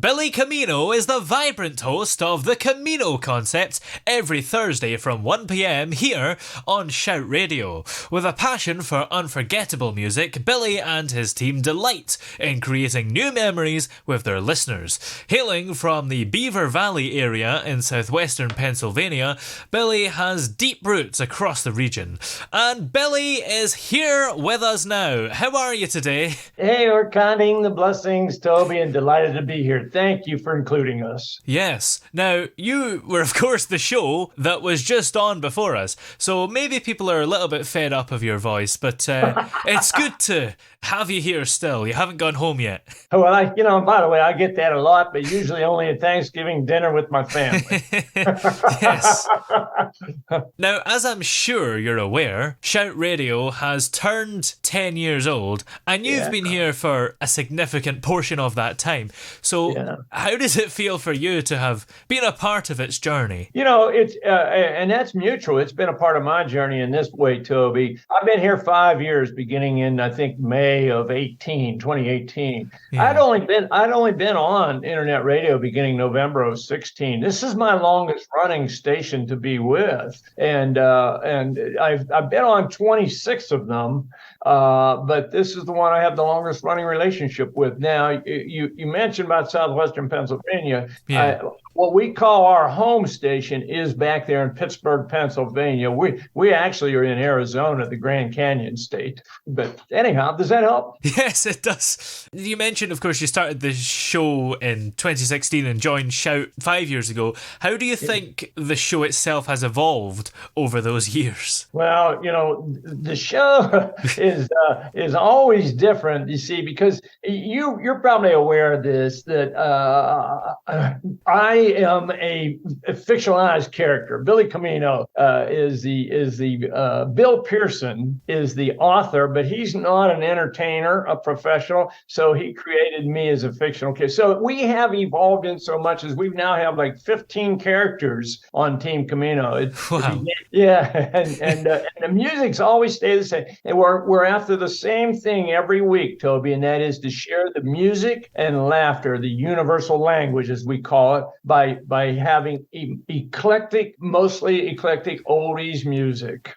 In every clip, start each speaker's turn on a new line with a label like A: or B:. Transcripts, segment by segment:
A: Billy Camino is the vibrant host of the Camino Concept every Thursday from 1pm here on Shout Radio. With a passion for unforgettable music, Billy and his team delight in creating new memories with their listeners. Hailing from the Beaver Valley area in southwestern Pennsylvania, Billy has deep roots across the region. And Billy is here with us now. How are you today?
B: Hey, we're counting the blessings, Toby, and delighted to be here. Thank you for including us.
A: Yes. Now, you were, of course, the show that was just on before us, so maybe people are a little bit fed up of your voice, but it's good to have you here still. You haven't gone home yet.
B: Well, by the way, I get that a lot, but usually only at Thanksgiving dinner with my family.
A: Yes. Now, as I'm sure you're aware, Shout Radio has turned 10 years old, and you've been here for a significant portion of that time. So how does it feel for you to have been a part of its journey?
B: It's and that's mutual. It's been a part of my journey in this way, Toby. I've been here 5 years, beginning in, I think, May of 2018.
A: Yeah.
B: I'd only been on internet radio beginning November of 16. This is my longest running station to be with, and I've been on 26 of them. But this is the one I have the longest running relationship with. Now, you mentioned about southwestern Pennsylvania.
A: Yeah.
B: What we call our home station is back there in Pittsburgh, Pennsylvania. We actually are in Arizona, the Grand Canyon state. But anyhow, does that help?
A: Yes, it does. You mentioned, of course, you started the show in 2016 and joined Shout 5 years ago. How do you think the show itself has evolved over those years?
B: Well, the show is always different, you see, because you're probably aware of this, that I am a fictionalized character. Billy Camino is the Bill Pearson is the author, but he's not an entertainer, a professional. So he created me as a fictional character. So we have evolved in so much as we now have like 15 characters on Team Camino.
A: Wow.
B: Yeah, and the music's always stay the same. And we're after the same thing every week, Toby, and that is to share the music and laughter, the universal language, as we call it, by having mostly eclectic oldies music.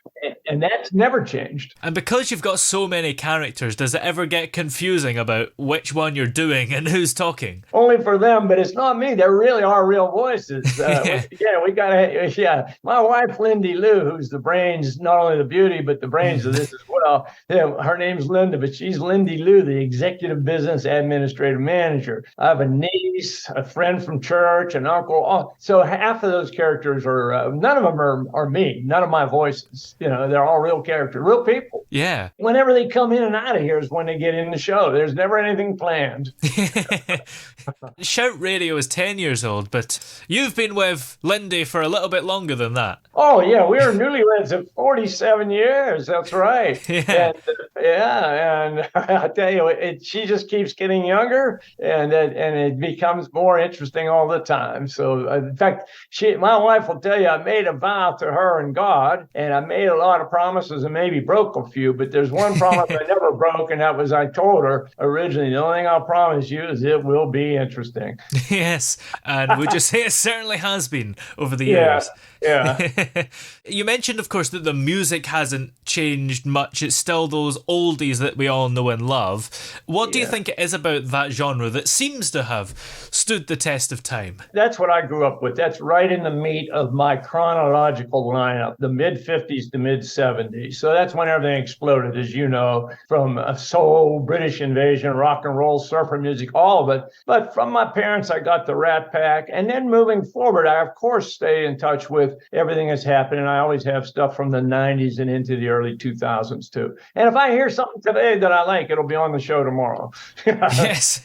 B: And that's never changed.
A: And because you've got so many characters, does it ever get confusing about which one you're doing and who's talking?
B: Only for them, but it's not me. There really are real voices. We got my wife, Lindy Lou, who's the brains, not only the beauty, but the brains of this as well. Yeah, her name's Linda, but she's Lindy Lou, the executive business administrative manager. I have a niece, a friend from church, an uncle. So half of those characters are, none of them are me, none of my voices. They're all real characters, real people.
A: Yeah.
B: Whenever they come in and out of here is when they get in the show. There's never anything planned.
A: Shout Radio is 10 years old, but you've been with Lindy for a little bit longer than that.
B: Oh, yeah. We were newlyweds at 47 years. That's right.
A: Yeah.
B: And I tell you, she just keeps getting younger, and it becomes more interesting all the time. So, in fact, my wife will tell you, I made a vow to her and God, and I made a lot of promises and maybe broke a few, but there's one promise I never broke, and that was I told her originally, the only thing I'll promise you is it will be interesting.
A: Yes, and would you say it certainly has been over the years?
B: Yeah.
A: You mentioned, of course, that the music hasn't changed much. It's still those oldies that we all know and love. What do you think it is about that genre that seems to have stood the test of time?
B: That's what I grew up with. That's right in the meat of my chronological lineup, the mid-50s to mid-70s. So that's when everything exploded, as you know, from soul, British invasion, rock and roll, surfer music, all of it. But from my parents, I got the Rat Pack. And then moving forward, I, of course, stay in touch with everything that's happening. I always have stuff from the 90s and into the early 2000s, too. And if I hear something today that I like, it'll be on the show tomorrow.
A: Yes.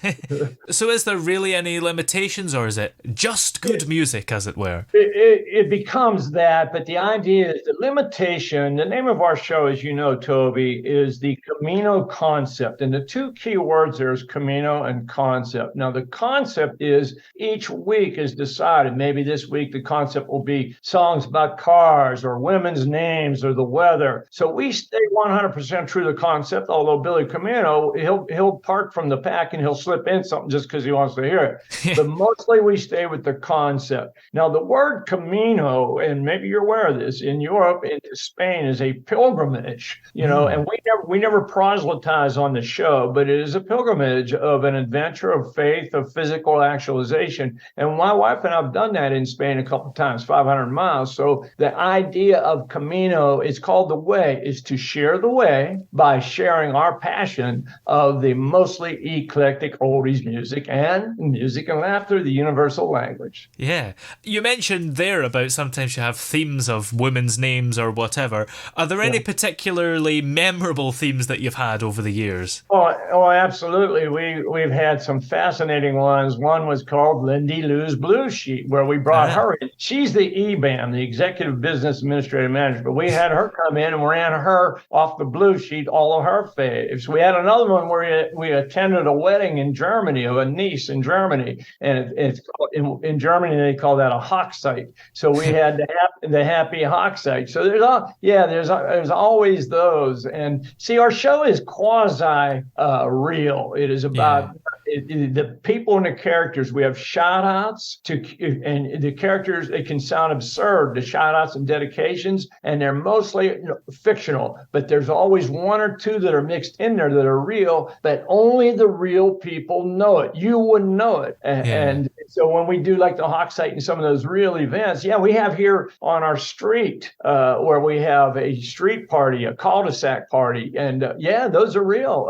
A: So is there really any limitations, or is it just good music, as it were?
B: It becomes that, but the idea is the limitation. The name of our show, as you know, Toby, is the Camino Concept. And the two key words there is Camino and concept. Now, the concept is each week is decided. Maybe this week the concept will be songs about cars or women's names or the weather. So we stay 100% true to the Concept, although Billy Camino, he'll part from the pack and he'll slip in something just because he wants to hear it. But mostly we stay with the concept. Now, the word Camino, and maybe you're aware of this, in Europe, into Spain, is a pilgrimage, and we never proselytize on the show, but it is a pilgrimage of an adventure of faith, of physical actualization. And my wife and I have done that in Spain a couple of times, 500 miles. So the idea of Camino is called the way, is to share the way by sharing our passion of the mostly eclectic oldies music and laughter, the universal language.
A: Yeah. You mentioned there about sometimes you have themes of women's names or whatever. Are there any particularly memorable themes that you've had over the years?
B: Oh, absolutely. We've had some fascinating ones. One was called Lindy Lou's Blues Sheet, where we brought her in. She's the EBAM, the Executive Business Administrative Manager, but we had her come in and ran her off the Blues Sheet, all of her faves. We had another one where we attended a wedding in Germany, of a niece in Germany, and it's called, in Germany they call that a Hochzeit. So we had the happy Hochzeit. So there's always those. And see, our show is quasi real. It is about the people and the characters. We have shout outs and the characters, it can sound absurd, the shout outs and dedications, and they're mostly fictional, but there's always one or two that are mixed in there that are real, but only the real people know it. You wouldn't know it. And so when we do like the Hochzeit and some of those real events, we have here on our street where we have a street party, a cul-de-sac party, and those are real.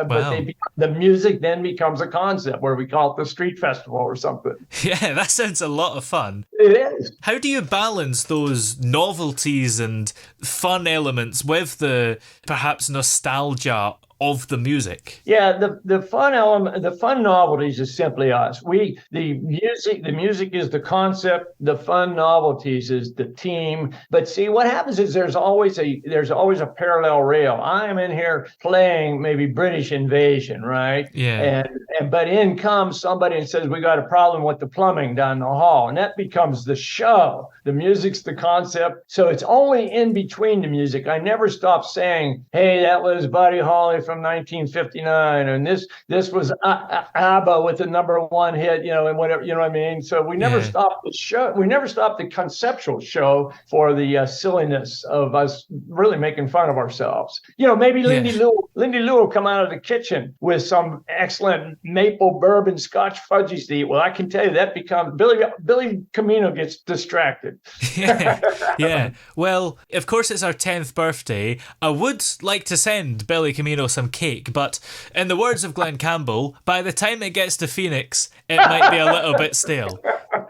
B: But the music then becomes a concept where we call it the street festival or something.
A: Yeah, that sounds a lot of fun.
B: It is.
A: How do you balance those novelties and fun elements with the perhaps nostalgia of the music?
B: Yeah, the fun element, the fun novelties is simply us. The music is the concept, the fun novelties is the team. But see, what happens is there's always a parallel rail. I am in here playing maybe British Invasion, right?
A: Yeah.
B: But in comes somebody and says, we got a problem with the plumbing down the hall. And that becomes the show. The music's the concept. So it's only in between the music. I never stop saying, hey, that was Buddy Holly from 1959, and this was ABBA with the number one hit, and whatever, you know what I mean? So we never stopped the show. We never stopped the conceptual show for the silliness of us really making fun of ourselves. Maybe Lindy Lou will come out of the kitchen with some excellent maple bourbon Scotch fudgies to eat. Well, I can tell you that becomes Billy Camino gets distracted.
A: Yeah. Well, of course, it's our 10th birthday. I would like to send Billy Camino some cake, but in the words of Glenn Campbell, by the time it gets to Phoenix, it might be a little bit stale.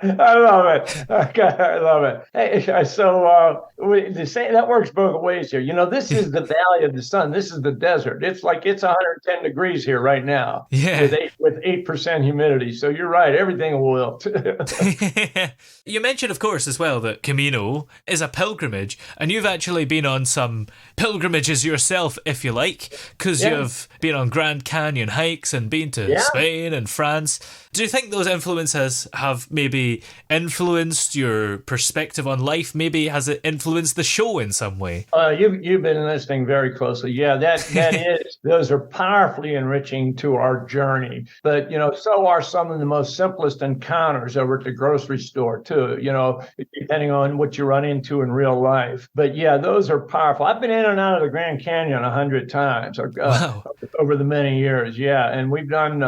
B: I love it. I love it. Hey, so that works both ways here. This is the Valley of the Sun. This is the desert. It's like it's 110 degrees here right now.
A: Yeah.
B: With 8% humidity. So you're right. Everything will wilt.
A: You mentioned, of course, as well that Camino is a pilgrimage, and you've actually been on some pilgrimages yourself, if you like, because you've been on Grand Canyon hikes and been to Spain and France. Do you think those influences have maybe influenced your perspective on life? Maybe has it influenced the show in some way?
B: You've been listening very closely. Yeah, that is. Those are powerfully enriching to our journey. But so are some of the most simplest encounters over at the grocery store too. Depending on what you run into in real life. But those are powerful. I've been in and out of the Grand Canyon 100 times over the many years. Yeah, and we've done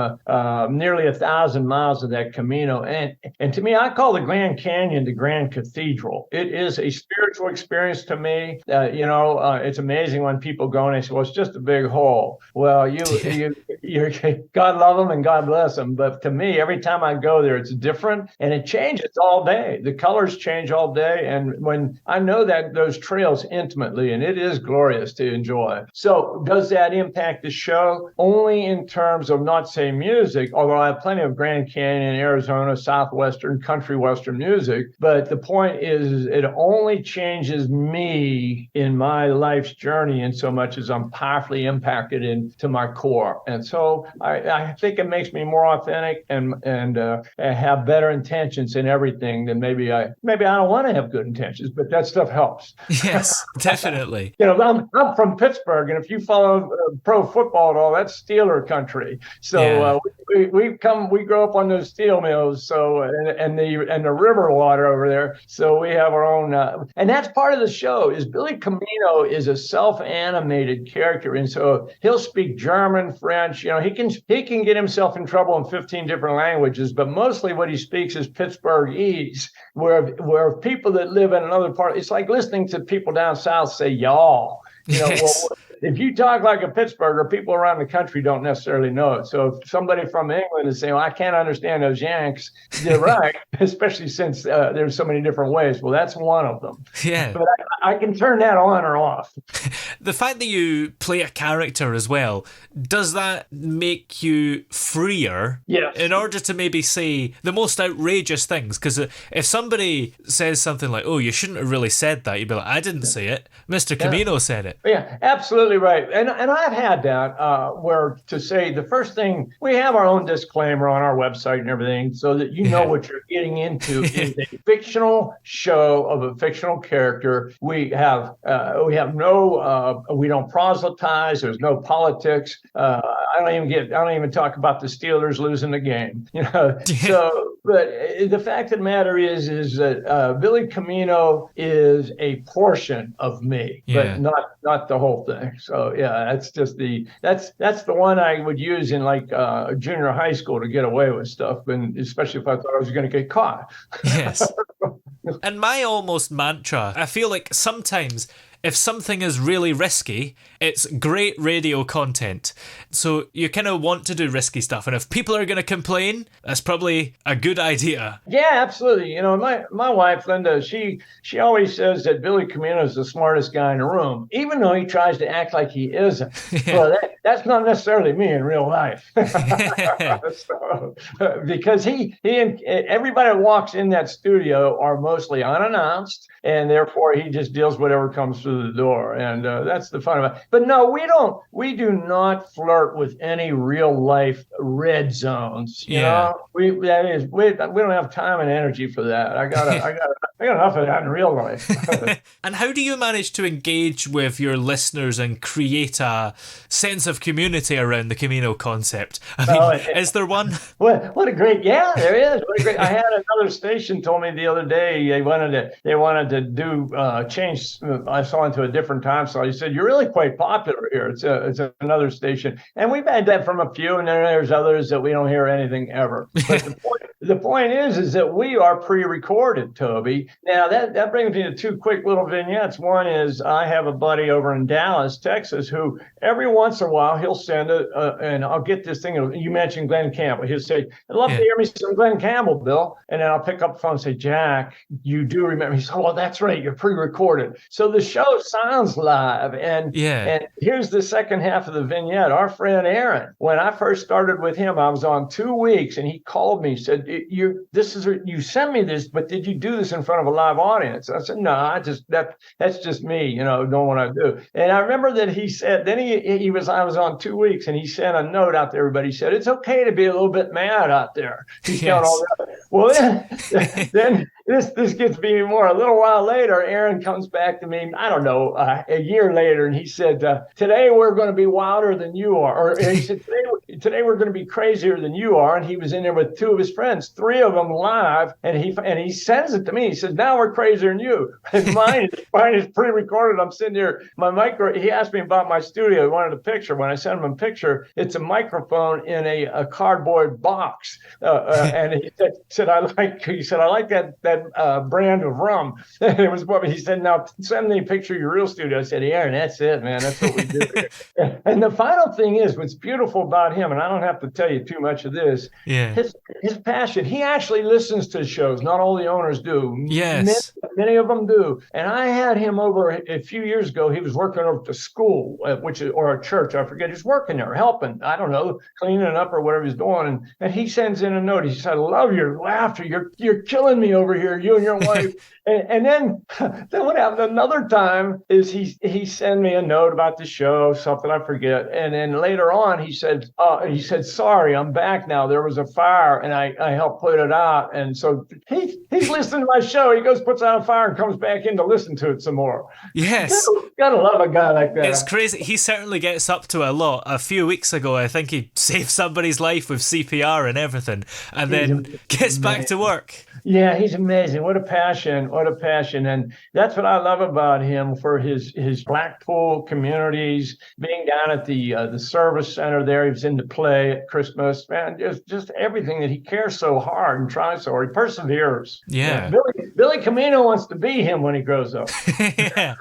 B: nearly 1,000 miles of that Camino. And to me, I call the Grand Canyon the Grand Cathedral. It is a spiritual experience to me. It's amazing when people go and they say, well, it's just a big hole. Well, you God love them and God bless them. But to me, every time I go there, it's different and it changes all day. The colors change all day. And when I know that those trails intimately, and it is glorious to enjoy. So does that impact the show? Only in terms of not say music, although I have plenty of Grand Canyon, Arizona, Southwestern modern country western music. But the point is, it only changes me in my life's journey in so much as I'm powerfully impacted into my core. And so I think it makes me more authentic and have better intentions in everything than maybe I don't want to have good intentions, but that stuff helps.
A: Yes, definitely.
B: I'm from Pittsburgh, and if you follow pro football at all, that's Steeler country. So we grow up on those steel mills. So and the river water over there. So we have our own, and that's part of the show. Is Billy Camino is a self-animated character, and so he'll speak German, French. He can get himself in trouble in 15 different languages, but mostly what he speaks is Pittsburghese, where people that live in another part, it's like listening to people down south say y'all.
A: Yes.
B: Well, if you talk like a Pittsburgher, people around the country don't necessarily know it. So if somebody from England is saying, well, I can't understand those Yanks, they're right, especially since there's so many different ways. Well, that's one of them.
A: Yeah.
B: But I can turn that on or off.
A: The fact that you play a character as well, does that make you freer?
B: Yes.
A: In order to maybe say the most outrageous things? Because if somebody says something like, oh, you shouldn't have really said that, you'd be like, I didn't say it. Mr. Camino said it.
B: Yeah, absolutely right. And I've had that where to say the first thing, we have our own disclaimer on our website and everything so that you know what you're getting into is a fictional show of a fictional character. We don't proselytize. There's no politics. I don't even talk about the Steelers losing the game. So, but the fact of the matter is that Billy Camino is a portion of me, but not the whole thing. So yeah, that's just that's the one I would use in like junior high school to get away with stuff, and especially if I thought I was going to get caught.
A: Yes. And my almost mantra, I feel like sometimes if something is really risky, it's great radio content. So you kind of want to do risky stuff. And if people are going to complain, that's probably a good idea.
B: Yeah, absolutely. My wife, Linda, she always says that Billy Camino is the smartest guy in the room, even though he tries to act like he isn't. Well, that's not necessarily me in real life. Because he and everybody that walks in that studio are mostly unannounced, and therefore he just deals whatever comes through the door, and that's the fun of it. But no, we do not flirt with any real life red zones. We don't have time and energy for that. I got enough of that in real life.
A: And how do you manage to engage with your listeners and create a sense of community around the Camino concept? Is there one?
B: What a great, there is. What a great. I had another station told me the other day they wanted to do change. I saw into a different time slot. He said, "You're really quite popular here." It's another station, and we've had that from a few, and then there's others that we don't hear anything ever. But the point is that we are pre-recorded, Toby. Now that brings me to two quick little vignettes. One is I have a buddy over in Dallas, Texas, who every once in a while he'll send and I'll get this thing. You mentioned Glenn Campbell. He'll say, "I'd love to hear me some Glenn Campbell, Bill." And then I'll pick up the phone and say, "Jack, you do remember?" He said, "Oh, that's right. You're pre-recorded." So the show sounds live. And here's the second half of the vignette. Our friend Aaron, when I first started with him, I was on 2 weeks, and he called me, said, you sent me this, but did you do this in front of a live audience? I said, no, that's just me, don't what I do. And I remember that he said, then I was on 2 weeks, and he sent a note out to everybody. He said, it's okay to be a little bit mad out there. All that. Well, then this gets me more. A little while later, Aaron comes back to me, I don't know, a year later, and he said, today we're going to be wilder than you are. Or he said, today we're going to be crazier than you are. And he was in there with two of his friends, three of them live, and he sends it to me. He says, now we're crazier than you. And mine is pre-recorded. I'm sitting there, he asked me about my studio. He wanted a picture. When I sent him a picture, it's a microphone in a cardboard box. And he said, I like that that brand of rum. It was what he said. Now send me a picture of your real studio. I said, Aaron, that's it, man. That's what we do. And the final thing is, what's beautiful about him, and I don't have to tell you too much of this,
A: Yeah.
B: his passion. He actually listens to shows. Not all the owners do.
A: Yes.
B: Many of them do. And I had him over a few years ago. He was working over at the school, or a church. I forget. He's working there, helping. I don't know, cleaning up or whatever he's doing. And he sends in a note. He said, "I love your laughter. You're killing me over here, you and your wife." And then what happened another time is he sent me a note about the show, something I forget. And then later on, he said, "Sorry, I'm back now. There was a fire, and I helped put it out." And so he's listening to my show. He goes, puts out a fire, and comes back in to listen to it some more.
A: Yes.
B: Gotta love a guy like that.
A: It's crazy. He certainly gets up to a lot. A few weeks ago, I think he saved somebody's life with CPR and everything, and then gets back to work.
B: Yeah, he's amazing. What a passion. What a passion. And that's what I love about him, for his Blackpool communities, being down at the service center there. He was in the play at Christmas. Man, just everything that he cares so hard and tries so hard. He perseveres.
A: Yeah.
B: Billy Camino wants to be him when he grows up.
A: Yeah.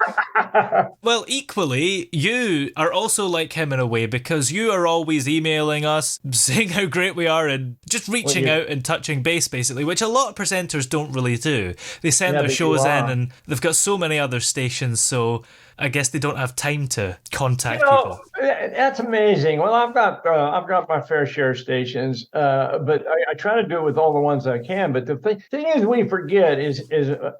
A: Well, equally, you are also like him in a way, because you are always emailing us, saying how great we are, and just reaching out and touching base, basically, which a lot of presenters don't really do. They send their shows in, and they've got so many other stations, so I guess they don't have time to contact people.
B: That's amazing. Well, I've got my fair share of stations, but I try to do it with all the ones I can. But the thing is, we forget is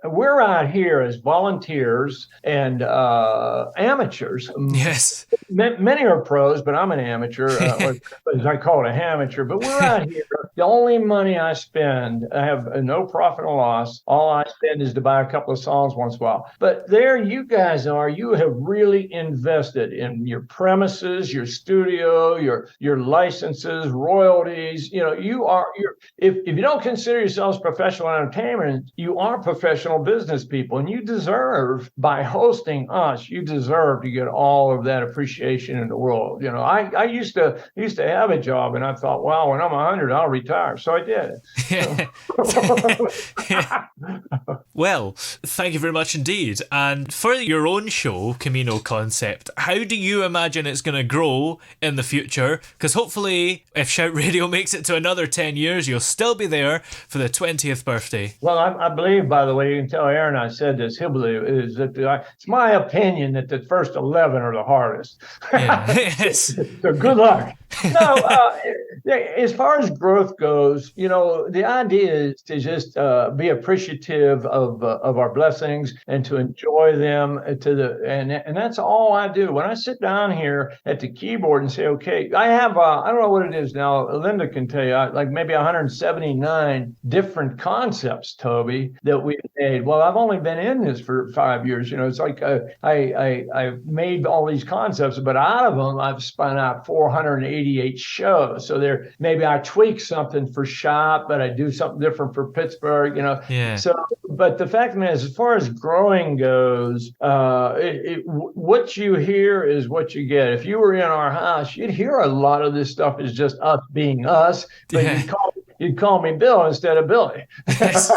B: we're out here as volunteers and amateurs.
A: Yes.
B: Many are pros, but I'm an amateur, or as I call it, a amateur. But we're out here. The only money I spend, I have no profit or loss. All I spend is to buy a couple of songs once in a while. But there you guys are. You have really invested in your premises, your studio, your licenses, royalties. You know, if you don't consider yourselves professional entertainment, you are professional business people, and you deserve, by hosting us, you deserve to get all of that appreciation in the world. You know, I used to have a job, and I thought, well, when I'm 100, I'll retire. So I did.
A: Well, thank you very much indeed. And for your own show, Camino Concept, how do you imagine it's going to grow in the future? Because hopefully, if Shout Radio makes it to another 10 years, you'll still be there for the 20th birthday.
B: Well, I believe, by the way, you can tell Aaron I said this, he'll believe, is that it's my opinion that the first 11 are the hardest.
A: Yeah. Yes.
B: So good luck. No, as far as growth goes, you know, the idea is to just be appreciative of our blessings and to enjoy them. And that's all I do. When I sit down here at the keyboard and say, okay, I have I don't know what it is now. Linda can tell you, like maybe 179 different concepts, Toby, that we've made. Well, I've only been in this for 5 years. You know, it's like I've made all these concepts, but out of them, I've spun out 488 shows. So maybe I tweak something for shop, but I do something different for Pittsburgh, you know.
A: Yeah.
B: So, but the fact is, as far as growing goes, what you hear is what you get. If you were in our house, you'd hear a lot of this stuff is just us being us, but you'd call me Bill instead of Billy. Yes.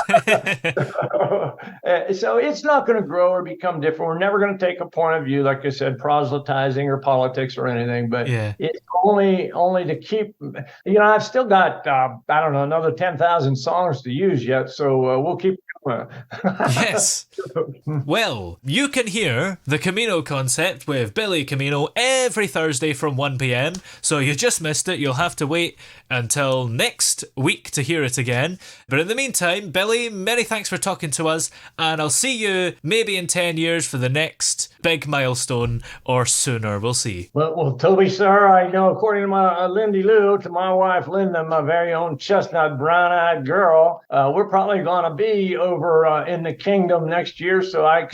B: So it's not going to grow or become different. We're never going to take a point of view, like I said, proselytizing or politics or anything, but it's only to keep, you know, I've still got, I don't know, another 10,000 songs to use yet. So we'll keep going.
A: Yes. Well, you can hear the Camino Concept with Billy Camino every Thursday from 1 p.m. So you just missed it. You'll have to wait until next week to hear it again. But in the meantime, Billy, many thanks for talking to us, and I'll see you maybe in 10 years for the next big milestone, or sooner. We'll see.
B: Well, Toby, sir, I know, according to my Lindy Lou, to my wife Linda, my very own chestnut brown-eyed girl, we're probably going to be over in the kingdom next year. So I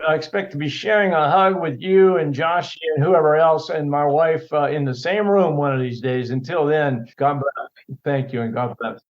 B: expect to be sharing a hug with you and Josh and whoever else and my wife in the same room one of these days. Until then, God bless. Thank you, and God bless.